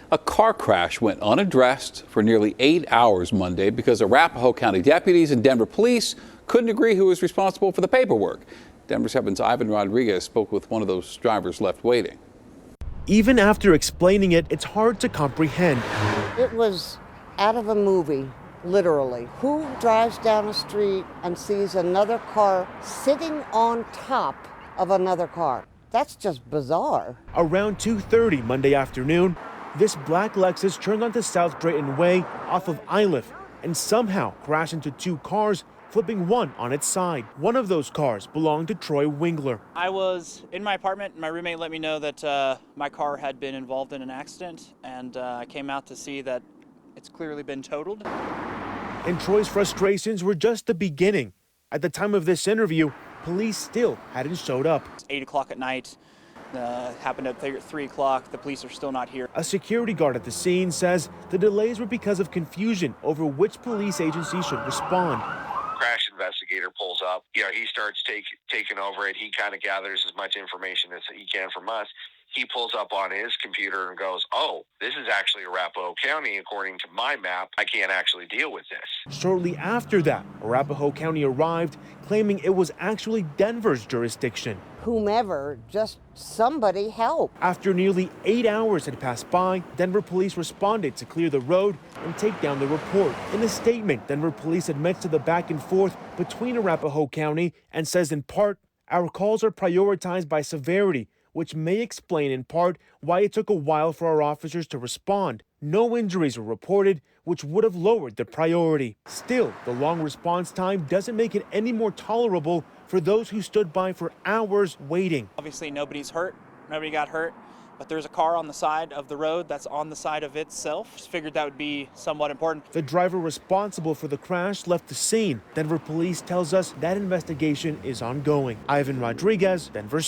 A car crash went unaddressed for nearly 8 hours Monday because Arapahoe County deputies and Denver police couldn't agree who was responsible for the paperwork. Denver 7's Ivan Rodriguez spoke with one of those drivers left waiting. Even after explaining it, it's hard to comprehend. It was out of a movie, literally. Who drives down the street and sees another car sitting on top of another car? That's just bizarre. Around 2:30 Monday afternoon, this black Lexus turned onto South Drayton Way off of Iliff and somehow crashed into two cars, flipping one on its side. One of those cars belonged to Troy Wingler. I was in my apartment, and my roommate let me know that my car had been involved in an accident, and I came out to see that it's clearly been totaled. And Troy's frustrations were just the beginning. At the time of this interview, police still hadn't showed up. It's 8 o'clock at night. Happened at 3 o'clock. The police are still not here. A security guard at the scene says the delays were because of confusion over which police agency should respond. Crash investigator pulls up. He starts taking over it. He kind of gathers as much information as he can from us. He pulls up on his computer and goes, "Oh, this is actually Arapahoe County. According to my map, I can't actually deal with this." Shortly after that, Arapahoe County arrived, claiming it was actually Denver's jurisdiction. Whomever, just somebody help. After nearly 8 hours had passed by, Denver police responded to clear the road and take down the report. In a statement, Denver police admits to the back and forth between Arapahoe County and says in part, "Our calls are prioritized by severity, which may explain in part why it took a while for our officers to respond. No injuries were reported, which would have lowered the priority." Still, the long response time doesn't make it any more tolerable for those who stood by for hours waiting. Obviously, nobody's hurt. Nobody got hurt. But there's a car on the side of the road that's on the side of itself. Just figured that would be somewhat important. The driver responsible for the crash left the scene. Denver police tells us that investigation is ongoing. Ivan Rodriguez, Denver.